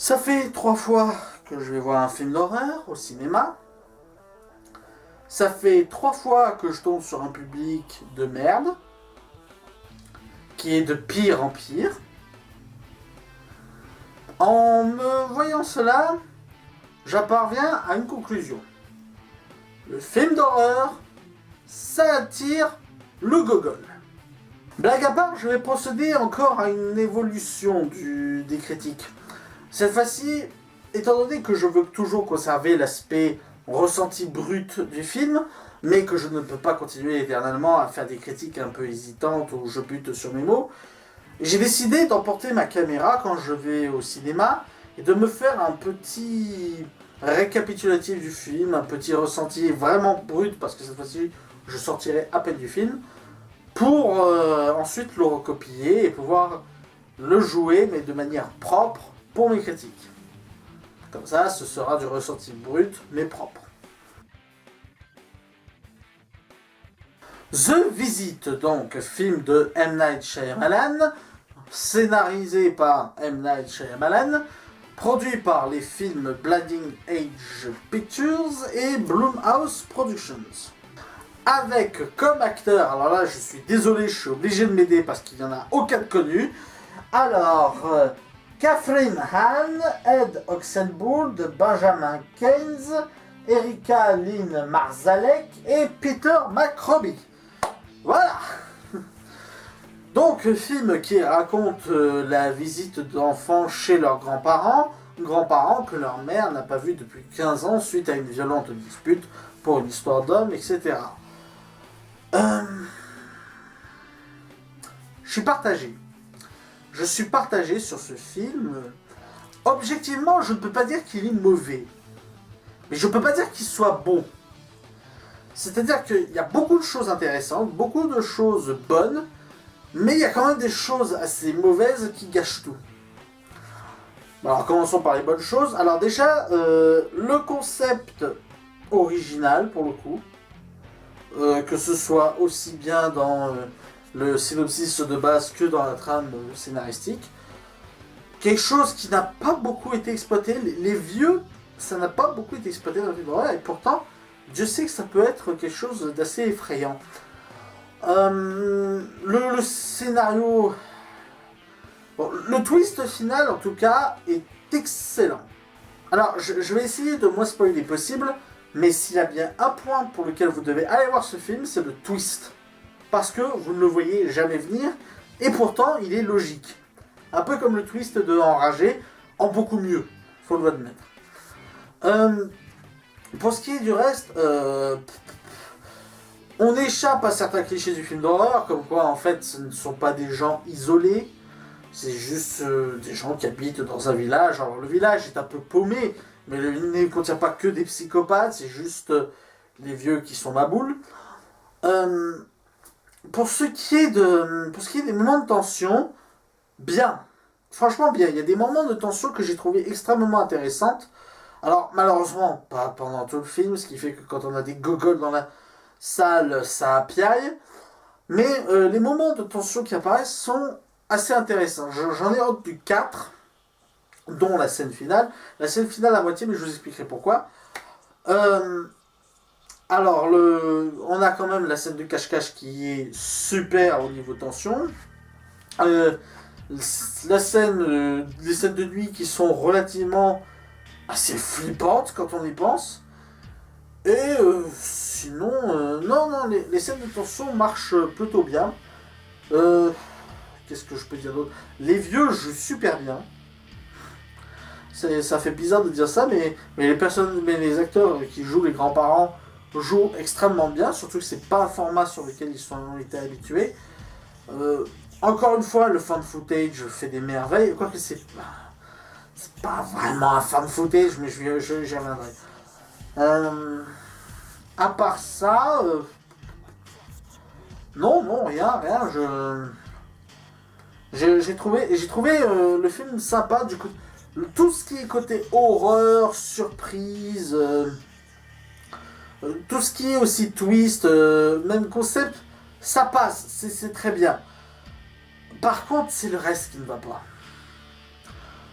Ça fait 3 fois que je vais voir un film d'horreur au cinéma. Ça fait 3 fois que je tombe sur un public de merde, qui est de pire en pire. En me voyant cela, j'apparviens à une conclusion. Le film d'horreur, ça attire le gogol. Blague à part, je vais procéder encore à une évolution des critiques. Cette fois-ci, étant donné que je veux toujours conserver l'aspect ressenti brut du film, mais que je ne peux pas continuer éternellement à faire des critiques un peu hésitantes où je bute sur mes mots, j'ai décidé d'emporter ma caméra quand je vais au cinéma et de me faire un petit récapitulatif du film, un petit ressenti vraiment brut, parce que cette fois-ci, je sortirai à peine du film, pour ensuite le recopier et pouvoir le jouer, mais de manière propre, pour mes critiques. Comme ça, ce sera du ressenti brut, mais propre. The Visit, donc, film de M. Night Shyamalan, scénarisé par M. Night Shyamalan, produit par les films Blinding Age Pictures et Blumhouse Productions. Avec comme acteur, alors là je suis désolé, je suis obligé de m'aider parce qu'il n'y en a aucun de connu. Alors, Catherine Hahn, Ed Oxenbould, Benjamin Keynes, Erika Lynn Marzalek et Peter McRobbie. Voilà. Donc, film qui raconte la visite d'enfants chez leurs grands-parents que leur mère n'a pas vu depuis 15 ans suite à une violente dispute pour une histoire d'homme, etc. Je suis partagé. Je suis partagé sur ce film. Objectivement, je ne peux pas dire qu'il est mauvais. Mais je ne peux pas dire qu'il soit bon. C'est-à-dire qu'il y a beaucoup de choses intéressantes, beaucoup de choses bonnes, mais il y a quand même des choses assez mauvaises qui gâchent tout. Alors commençons par les bonnes choses. Alors déjà, le concept original pour le coup, que ce soit aussi bien dans le synopsis de base que dans la trame scénaristique. Quelque chose qui n'a pas beaucoup été exploité. Les vieux, ça n'a pas beaucoup été exploité dans le film d'horreur, et pourtant, Dieu sait que ça peut être quelque chose d'assez effrayant. Le scénario... Bon, le twist final, en tout cas, est excellent. Alors, je vais essayer de moins spoiler possible, mais s'il y a bien un point pour lequel vous devez aller voir ce film, c'est le twist. Parce que vous ne le voyez jamais venir, et pourtant, il est logique. Un peu comme le twist de Enragé, en beaucoup mieux, faut le admettre. Pour ce qui est du reste, on échappe à certains clichés du film d'horreur, comme quoi, en fait, ce ne sont pas des gens isolés, c'est juste des gens qui habitent dans un village. Alors, le village est un peu paumé, mais il ne contient pas que des psychopathes, c'est juste les vieux qui sont maboules. Pour ce qui est des moments de tension, bien. Franchement bien. Il y a des moments de tension que j'ai trouvé extrêmement intéressantes. Alors malheureusement, pas pendant tout le film, ce qui fait que quand on a des gogoles dans la salle, ça piaille. Mais les moments de tension qui apparaissent sont assez intéressants. J'en ai retenu 4, dont la scène finale. La scène finale à moitié, mais je vous expliquerai pourquoi. Alors, on a quand même la scène de cache-cache qui est super au niveau tension. Les scènes de nuit qui sont relativement assez flippantes quand on y pense. Et sinon, non, les scènes de tension marchent plutôt bien. Qu'est-ce que je peux dire d'autre? Les vieux jouent super bien. Ça fait bizarre de dire ça, mais les acteurs qui jouent les grands-parents jouent extrêmement bien, surtout que c'est pas un format sur lequel ils ont été habitués. Encore une fois, le fan footage fait des merveilles, quoique c'est pas vraiment un fan footage, mais j'y reviendrai. À part ça, non, rien, j'ai trouvé le film sympa, du coup, tout ce qui est côté horreur, surprise, tout ce qui est aussi twist, même concept, ça passe, c'est très bien. Par contre, c'est le reste qui ne va pas.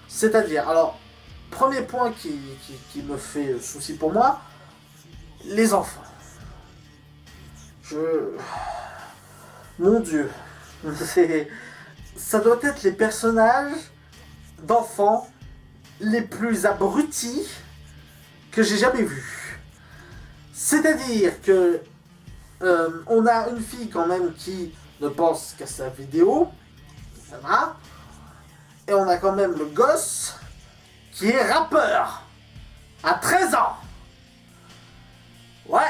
C'est-à-dire, alors, Premier point qui me fait souci pour moi, les enfants. Mon Dieu. Ça doit être les personnages d'enfants les plus abrutis que j'ai jamais vus. C'est-à-dire que on a une fille quand même qui ne pense qu'à sa vidéo, ça va, et on a quand même le gosse qui est rappeur à 13 ans. Ouais,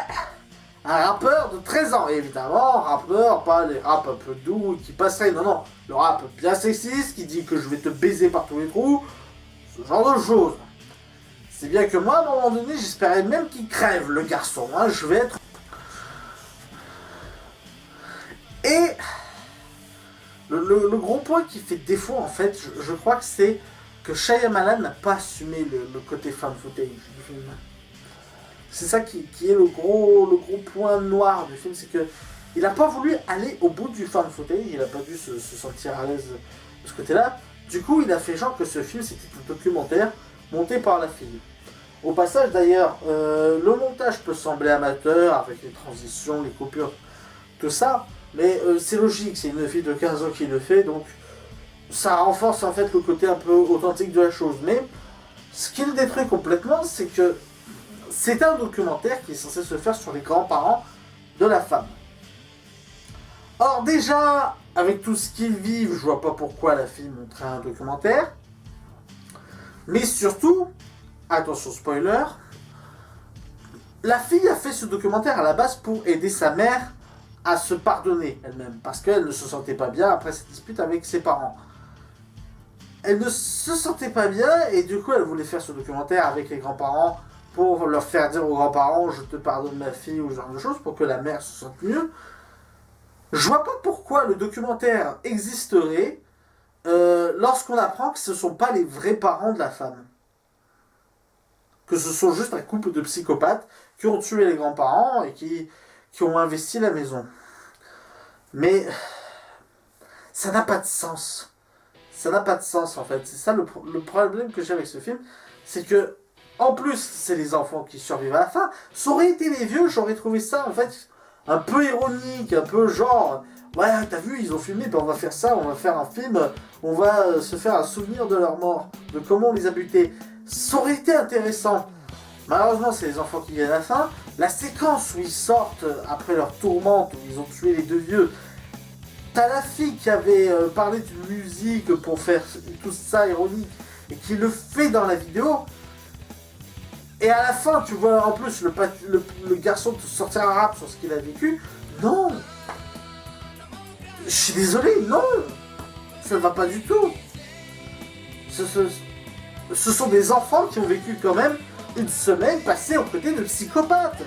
un rappeur de 13 ans, et évidemment, rappeur, pas les raps un peu doux qui passeraient, non, le rap bien sexiste qui dit que je vais te baiser par tous les trous, ce genre de choses. C'est bien que moi, à un moment donné, j'espérais même qu'il crève, le garçon, hein, je vais être... Et le gros point qui fait défaut, en fait, je crois que c'est que Shyamalan n'a pas assumé le côté fan footage du film. C'est ça qui est le gros point noir du film, c'est que il n'a pas voulu aller au bout du fan footage, il n'a pas dû se sentir à l'aise de ce côté-là. Du coup, il a fait genre que ce film c'était un documentaire monté par la fille. Au passage d'ailleurs, le montage peut sembler amateur avec les transitions, les coupures, tout ça, mais c'est logique, c'est une fille de 15 ans qui le fait, donc ça renforce en fait le côté un peu authentique de la chose. Mais ce qui le détruit complètement, c'est que c'est un documentaire qui est censé se faire sur les grands-parents de la femme. Or déjà, avec tout ce qu'ils vivent, je vois pas pourquoi la fille montrait un documentaire. Mais surtout, attention spoiler, la fille a fait ce documentaire à la base pour aider sa mère à se pardonner elle-même, parce qu'elle ne se sentait pas bien après cette dispute avec ses parents. Elle ne se sentait pas bien et du coup elle voulait faire ce documentaire avec les grands-parents pour leur faire dire aux grands-parents je te pardonne ma fille ou ce genre de choses pour que la mère se sente mieux. Je vois pas pourquoi le documentaire existerait lorsqu'on apprend que ce sont pas les vrais parents de la femme. Que ce sont juste un couple de psychopathes qui ont tué les grands-parents et qui ont investi la maison. Mais ça n'a pas de sens. Ça n'a pas de sens en fait. C'est ça le problème que j'ai avec ce film. C'est que, en plus, c'est les enfants qui survivent à la fin. Ça aurait été les vieux, j'aurais trouvé ça en fait un peu ironique, un peu genre, ouais, t'as vu, ils ont filmé, ben on va faire ça, on va faire un film, on va se faire un souvenir de leur mort, de comment on les a butés. Ça aurait été intéressant. Malheureusement, c'est les enfants qui viennent à la fin. La séquence où ils sortent après leur tourmente, où ils ont tué les deux vieux. T'as la fille qui avait parlé d'une musique pour faire tout ça ironique et qui le fait dans la vidéo. Et à la fin, tu vois en plus le garçon te sortir un rap sur ce qu'il a vécu. Non. Je suis désolé, non. Ça ne va pas du tout. Ce sont des enfants qui ont vécu quand même une semaine passée aux côtés de psychopathes.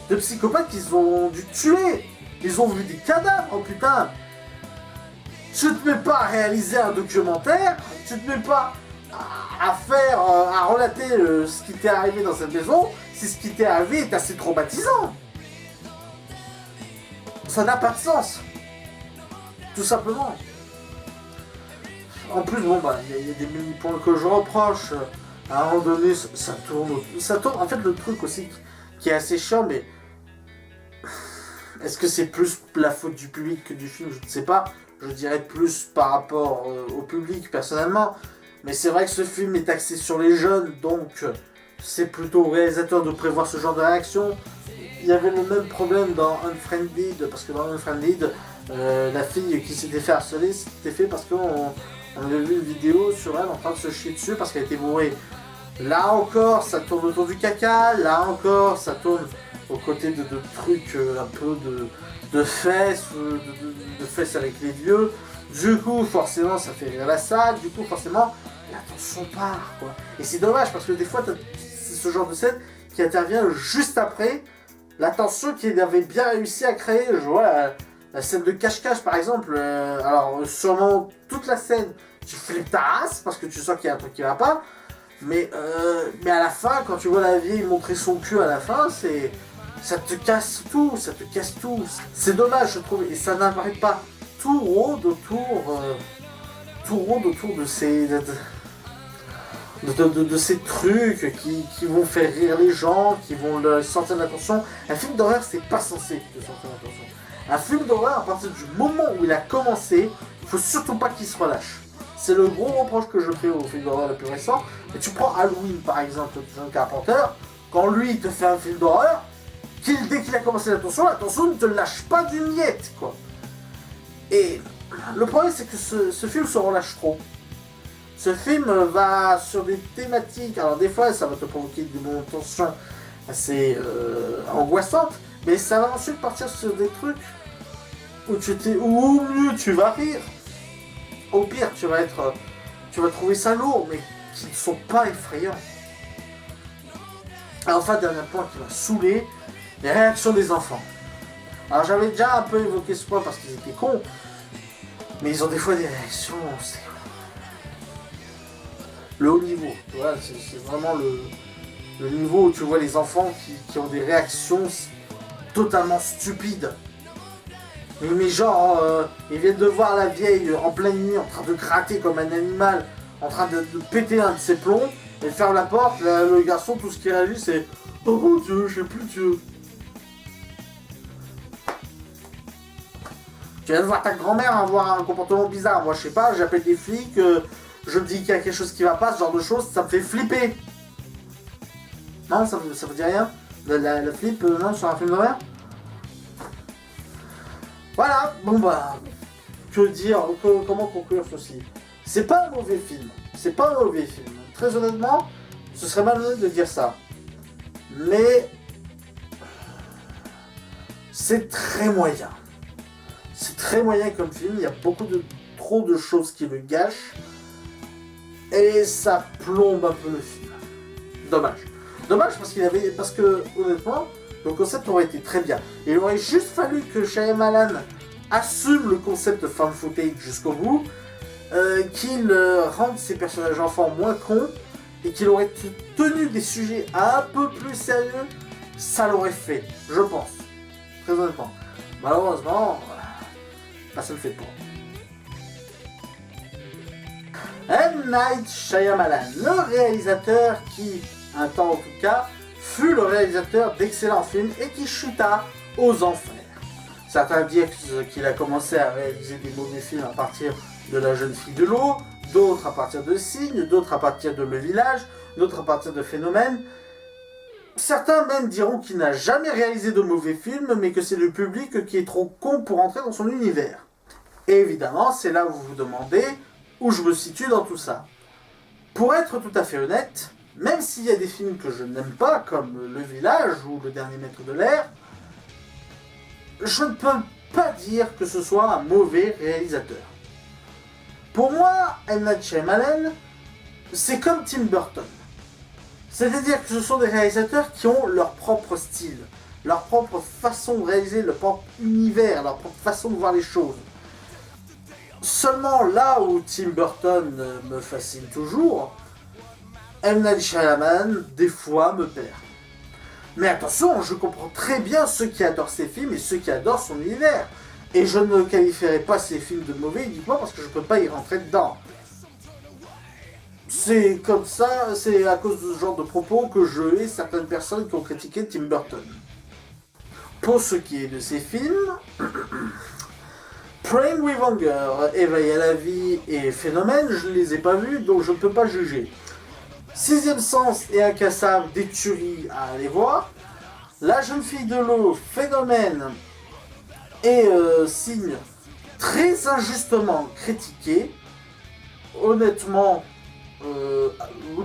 De psychopathes qu'ils ont dû tuer. Ils ont vu des cadavres, oh putain. Tu te mets pas à réaliser un documentaire, tu te mets pas à relater ce qui t'est arrivé dans cette maison, si ce qui t'est arrivé est assez traumatisant. Ça n'a pas de sens. Tout simplement. En plus, bon, bah, il y a des mini-points que je reproche. À un moment donné, ça tourne. En fait, le truc aussi qui est assez chiant, mais est-ce que c'est plus la faute du public que du film? Je ne sais pas. Je dirais plus par rapport au public, personnellement. Mais c'est vrai que ce film est axé sur les jeunes, donc c'est plutôt au réalisateur de prévoir ce genre de réaction. Il y avait le même problème dans Unfriended, parce que dans Unfriended, la fille qui s'était fait harceler, c'était fait parce qu'on avait vu une vidéo sur elle en train de se chier dessus parce qu'elle était bourrée. Là encore, ça tourne autour du caca, là encore, ça tourne aux côtés de trucs un peu de fesses, de fesses avec les vieux. Du coup, forcément, ça fait rire la salle, du coup, forcément, l'attention part, quoi. Et c'est dommage, parce que des fois, c'est ce genre de scène qui intervient juste après la tension qu'il avait bien réussi à créer. Je vois la scène de cache-cache, par exemple. Alors, sûrement, toute la scène, tu flippes ta race, parce que tu sens qu'il y a un truc qui va pas. Mais à la fin, quand tu vois la vieille montrer son cul à la fin, ça te casse tout, ça te casse tout. C'est dommage, je trouve, et ça n'apparaît pas. Tout rôde autour de ces... de ces trucs qui vont faire rire les gens, qui vont leur sortir de l'attention. Un film d'horreur, c'est pas censé te sortir de l'attention. Un film d'horreur, à partir du moment où il a commencé, il faut surtout pas qu'il se relâche. C'est le gros reproche que je fais au film d'horreur le plus récent. Et tu prends Halloween par exemple, de John Carpenter, quand lui il te fait un film d'horreur, dès qu'il a commencé l'attention ne te lâche pas d'une miette, quoi. Et le problème c'est que ce film se relâche trop. Ce film va sur des thématiques, alors des fois ça va te provoquer des moments de tension assez angoissantes, mais ça va ensuite partir sur des trucs où au mieux tu vas rire, au pire tu vas trouver ça lourd, mais qui ne sont pas effrayants. Et enfin, dernier point qui m'a saoulé, les réactions des enfants. Alors j'avais déjà un peu évoqué ce point parce qu'ils étaient cons, mais ils ont des fois des réactions, c'est le haut niveau, tu vois, c'est vraiment le niveau où tu vois les enfants qui ont des réactions totalement stupides. Mais genre, ils viennent de voir la vieille en pleine nuit en train de gratter comme un animal, en train de péter un de ses plombs, et ferme la porte, le garçon, tout ce qu'il réagit c'est « Oh mon Dieu, j'ai plus Dieu ». Tu viens de voir ta grand-mère avoir un comportement bizarre, moi je sais pas, j'appelle des flics, je me dis qu'il y a quelque chose qui va pas, ce genre de choses, ça me fait flipper. Non, ça vous dit rien? La flip, non, sur un film d'horreur? Voilà, bon bah, que dire, comment conclure ceci? C'est pas un mauvais film, c'est pas un mauvais film. Très honnêtement, ce serait malhonnête de dire ça. Mais c'est très moyen. C'est très moyen comme film, il y a trop de choses qui le gâchent. Et ça plombe un peu le film. Dommage. Dommage parce que honnêtement, le concept aurait été très bien. Il aurait juste fallu que Shyamalan assume le concept found footage jusqu'au bout, qu'il rende ses personnages enfants moins cons, et qu'il aurait tenu des sujets un peu plus sérieux, ça l'aurait fait, je pense. Très honnêtement. Malheureusement, ça ne le fait pas. M. Night Shyamalan, le réalisateur qui, un temps en tout cas, fut le réalisateur d'excellents films et qui chuta aux enfers. Certains disent qu'il a commencé à réaliser des mauvais films à partir de La jeune fille de l'eau, d'autres à partir de Signe, d'autres à partir de Le village, d'autres à partir de Phénomène. Certains même diront qu'il n'a jamais réalisé de mauvais films, mais que c'est le public qui est trop con pour entrer dans son univers. Et évidemment, c'est là où vous vous demandez où je me situe dans tout ça. Pour être tout à fait honnête, même s'il y a des films que je n'aime pas, comme Le Village ou Le Dernier Maître de l'Air, je ne peux pas dire que ce soit un mauvais réalisateur. Pour moi, M. Night Shyamalan, c'est comme Tim Burton. C'est-à-dire que ce sont des réalisateurs qui ont leur propre style, leur propre façon de réaliser, leur propre univers, leur propre façon de voir les choses. Seulement là où Tim Burton me fascine toujours, M. Night Shyamalan, des fois, me perd. Mais attention, je comprends très bien ceux qui adorent ces films et ceux qui adorent son univers. Et je ne qualifierai pas ces films de mauvais uniquement parce que je ne peux pas y rentrer dedans. C'est comme ça, c'est à cause de ce genre de propos que je hais certaines personnes qui ont critiqué Tim Burton. Pour ce qui est de ces films, Praying with Hunger, Éveil à la vie et Phénomène, je ne les ai pas vus, donc je ne peux pas juger. Sixième Sens et Incassable, des tueries à aller voir. La jeune fille de l'eau, Phénomène et Signe, très injustement critiqués. Honnêtement,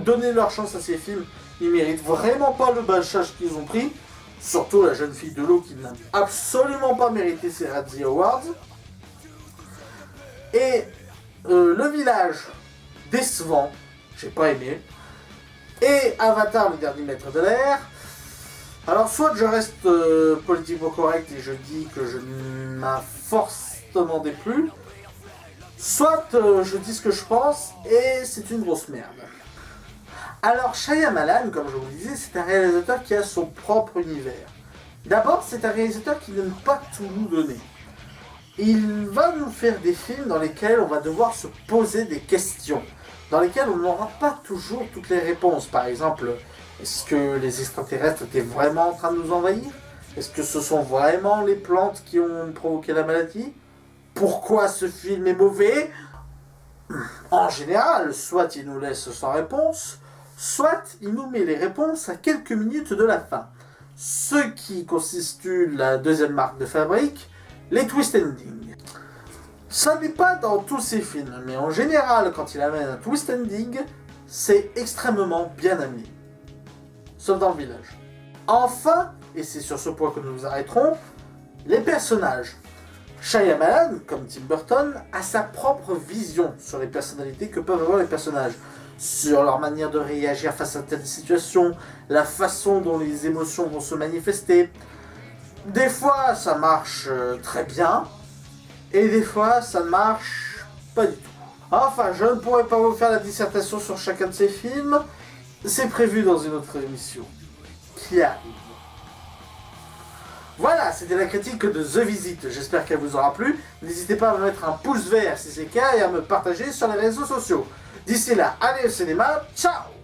donner leur chance à ces films, ils méritent vraiment pas le bâchage qu'ils ont pris. Surtout la jeune fille de l'eau qui n'a absolument pas mérité ses Razzie Awards. Et Le Village, décevant, j'ai pas aimé. Et Avatar, le dernier maître de l'air. Alors soit je reste politiquement correct et je dis que je m'a fortement déplu, soit je dis ce que je pense et c'est une grosse merde. Alors Shyamalan, comme je vous le disais, c'est un réalisateur qui a son propre univers. D'abord, c'est un réalisateur qui n'aime pas tout nous donner. Il va nous faire des films dans lesquels on va devoir se poser des questions. dans lesquels on n'aura pas toujours toutes les réponses. Par exemple, est-ce que les extraterrestres étaient vraiment en train de nous envahir? Est-ce que ce sont vraiment les plantes qui ont provoqué la maladie? Pourquoi ce film est mauvais? En général, soit il nous laisse sans réponse, soit il nous met les réponses à quelques minutes de la fin. Ce qui constitue la deuxième marque de fabrique, les twist ending. Ça n'est pas dans tous ces films, mais en général, quand il amène un twist ending, c'est extrêmement bien amené. Sauf dans le village. Enfin, et c'est sur ce point que nous nous arrêterons, les personnages. Shyamalan, comme Tim Burton, a sa propre vision sur les personnalités que peuvent avoir les personnages, sur leur manière de réagir face à telle situation, la façon dont les émotions vont se manifester. Des fois, ça marche très bien, et des fois, ça ne marche pas du tout. Enfin, je ne pourrais pas vous faire la dissertation sur chacun de ces films, c'est prévu dans une autre émission qui arrive. Voilà, c'était la critique de The Visit, j'espère qu'elle vous aura plu. N'hésitez pas à me mettre un pouce vert si c'est le cas et à me partager sur les réseaux sociaux. D'ici là, allez au cinéma, ciao!